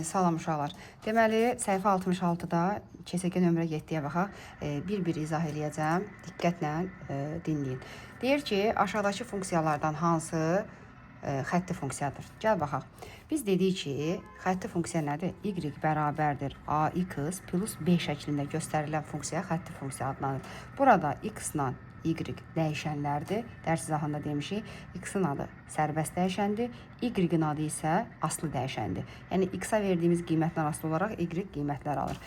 Salam uşaqlar. Deməli, səhifə 66-da KSG nömrə 7-yə baxaq. Bir-bir izah eləyəcəm. Diqqətlə dinləyin. Deyir ki, aşağıdakı funksiyalardan hansı xətti funksiyadır? Gəl baxaq. Biz dedik ki, xətti funksiya nədir? Y bərabərdir AX plus B şəklində göstərilən funksiya xətti funksiya adlanır. Burada x-la y dəyişənlərdir. Dərs izahında demişik. X-in adı sərbəst dəyişəndir. Y-in adı isə aslı dəyişəndir. Yəni x-a verdiyimiz qiymətdən asılı olaraq y qiymətlər alır.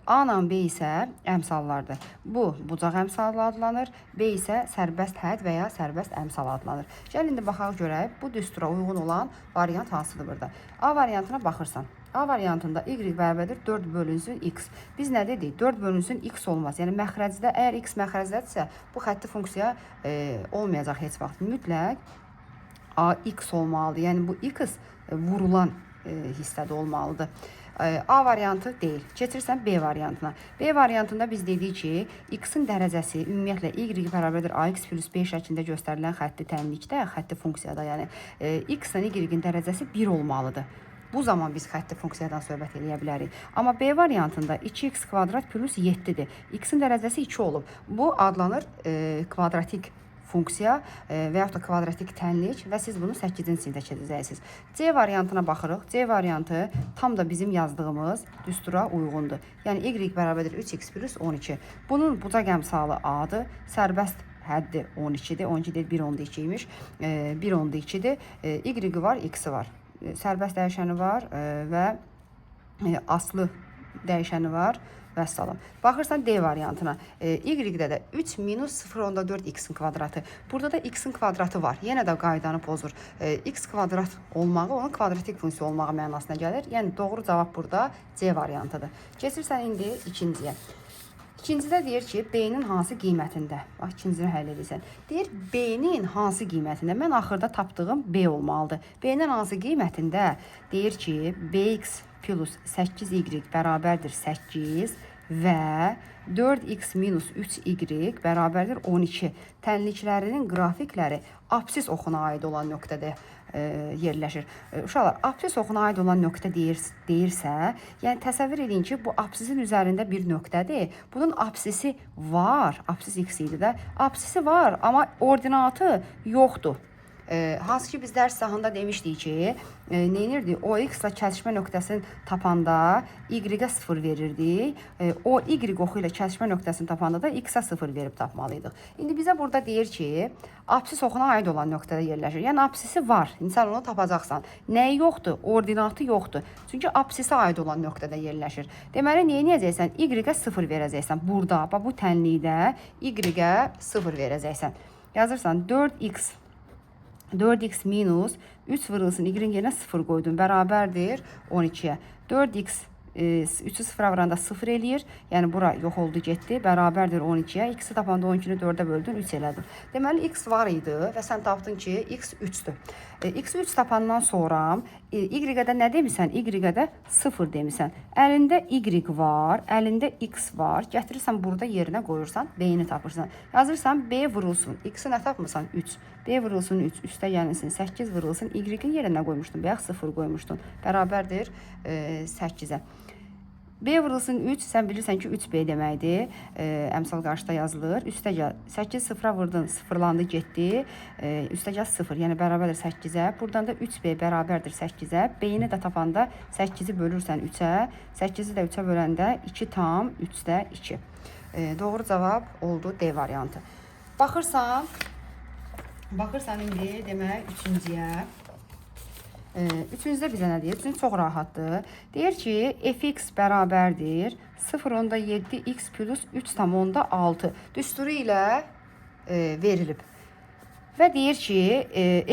A ilə B isə əmsallardır. Bu bucaq əmsalı adlanır. B isə sərbəst hədd və ya sərbəst əmsal adlanır. Gəl indi baxaq görək bu düstura uyğun olan variant hansıdır burada. A variantına baxırsan. A variantında y bərabərdir 4 bölünsün x. Biz nə dedik? 4 bölünsün x olmaz. Yəni məxrəcdə, əgər x məxrəcdədirsə, bu xətti funksiya olmayacaq heç vaxt. Mütləq AX olmalıdır. Yəni bu x vurulan hissədə olmalıdır. A variantı deyil. Keçirsən B variantına. B variantında biz dedik ki, x-in dərəcəsi ümumiyyətlə y bərabərdir AX plus B şəklində göstərilən xətti tənlikdə, xətti funksiyada, yəni x-in y-in dərəcəsi 1 olmalıdır. Bu zaman biz xətti funksiyadan söhbət edə bilərik. Amma B variantında 2x kvadrat plus 7-dir. X-in dərəcəsi 2 olub. Bu adlanır kvadratik funksiya və yaxud da kvadratik tənlik və siz bunu 8-ci sinifdə keçəcəksiniz. C variantına baxırıq. C variantı tam da bizim yazdığımız düstura uyğundur. Yəni y bərabərdir 3x plus 12. Bunun bucaq əmsalı A-dır. Sərbəst həddi 12-dir. 12 deyil, 1/2 imiş. 1/2-dir. Y var, x-i var. Sərbəst dəyişəni var və aslı dəyişəni var. Vəssalam. Baxırsan D variantına. Y-də də 3 minus 0,4 x-in kvadratı. Burada da x-in kvadratı var. Yenə də qaydanı pozur. X kvadrat olmağı onun kvadratik funksiya olmağı mənasına gəlir. Yəni doğru cavab burada C variantıdır. Keçirsən indi ikinciyə. İkincidə deyir ki, B-nin hansı qiymətində? Bax, ikincini həll edirsən. Deyir, B-nin hansı qiymətində? Mən axırda tapdığım B olmalıdır. B-nin hansı qiymətində? Deyir ki, BX plus 8y bərabərdir 8 və 4x minus 3y bərabərdir 12. Tənliklərinin qrafikləri absis oxuna aid olan nöqtədə yerləşir. Uşaqlar, absis oxuna aid olan nöqtə deyirsə, yəni təsəvvür edin ki, bu absisin üzərində bir nöqtədir. Bunun absisi var, absis x idi də. Absisi var, amma ordinatı yoxdur. Hansı ki biz dərs sahında demişdik ki, neyinirdi? O x-la kəsişmə nöqtəsini tapanda y-ə 0 verirdik. O y oxu ilə kəsişmə nöqtəsini tapanda da x-a 0 verib tapmalıydıq. İndi bizə burada deyir ki, absis oxuna aid olan nöqtədə yerləşir. Yəni absisi var. İnsan onu tapacaqsan. Nəyi yoxdur? Ordinatı yoxdur. Çünki absisə aid olan nöqtədə yerləşir. Deməli, neyinəyəcəksən? Y-ə 0 verəcəksən. Burada, bu tənlikdə y-ə 0 verəcəksən. Yazırsan 4x minus 3 vurulsun y-in yerinə 0 qoydum. Bərabərdir 12-yə. 4x 3'ü 0'a vuranda 0 eləyir. Yəni bura yox oldu, getdi. Bərabərdir 12-yə. X-i tapanda 12-ni 4-ə böldün, 3 elədin. Deməli, x var idi və sən tapdın ki, x 3-dür. X-i 3 tapandan sonra y-də nə demisən? Y-də 0 demisən. Əlində y var, əlində x var. Gətirirsən burada yerinə qoyursan, B-ni tapırsan. Yazırsan B vurulsun. X-i nə tapmısan? 3. B vurulsun 3. Üstə gəlinsin 8 vurulsun. Y-in yerinə qoymuşdun. Bayaq 0 qoymuşdun. Bərabərdir 8-ə. B vurulsun 3, sən bilirsən ki 3B deməkdir. Əmsal qarşıda yazılır. Üstə gəl. 8 0-a vurdun, sıfırlandı, getdi. Üstə gəl 0, yəni bərabərdir 8-ə. Buradan da 3B bərabərdir 8-ə. B-ni də tapanda 8-i bölürsən 3-ə. 8-i də 3-ə böləndə 2 tam 3-də 2. Doğru cavab oldu D variantı. Baxırsan indi demək üçüncüyə. Üçüncüdə bizə nə deyir? Üçüncü çox rahatdır. Deyir ki, fx bərabərdir 0,7x plus 3,6 düsturu ilə verilib. Və deyir ki,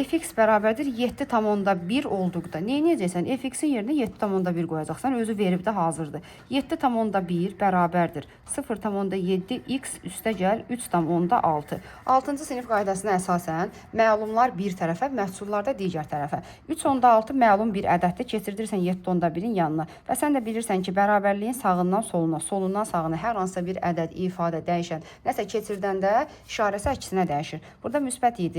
fx bərabərdir 7,1 olduqda neynəyəcəksən? Fx-in yerinə 7,1 qoyacaqsan, özü verib də hazırdır. 7,1 bərabərdir 0,7x üstə gəl 3,6. 6-cı sinif qaydasına əsasən məlumlar bir tərəfə, məhsullar da digər tərəfə. 3,6 məlum bir ədəddə keçirdirsən 7,1-in yanına və sən də bilirsən ki, bərabərliyin sağından soluna, solundan sağına hər hansısa bir ədəd, ifadə, dəyişən nəsə keçirdəndə işarəsi əksinə dəyişir. Burada müsbət idi.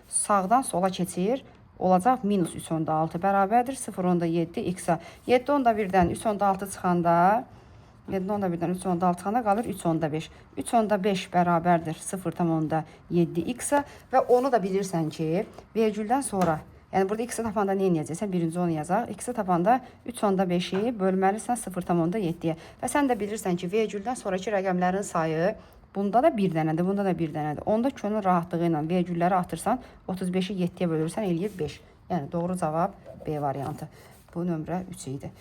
Sağdan sola keçir, olacaq minus 3/6 bərabərdir 0,7 x-a. 7/1-dən 3/6 çıxanda 7/1-dən 3/6 çıxanda qalır 3/5. 3/5 bərabərdir 0,7 x-a və onu da bilirsən ki, vergüldən sonra, yəni burada x-i tapanda nə edəcəksən? Birinci onu yazaq. X-i tapanda 3/5-i bölməlisən 0,7-yə. Və sən də bilirsən ki, vergüldən sonraki rəqəmlərin sayı bunda da bir dənədir, bunda da bir dənədir. Onda könül rahatlığı ilə vergülləri atırsan, 35-i 7-yə bölürsən, eləyir 5. Yəni doğru cavab B variantı. Bu nömrə 3 idi.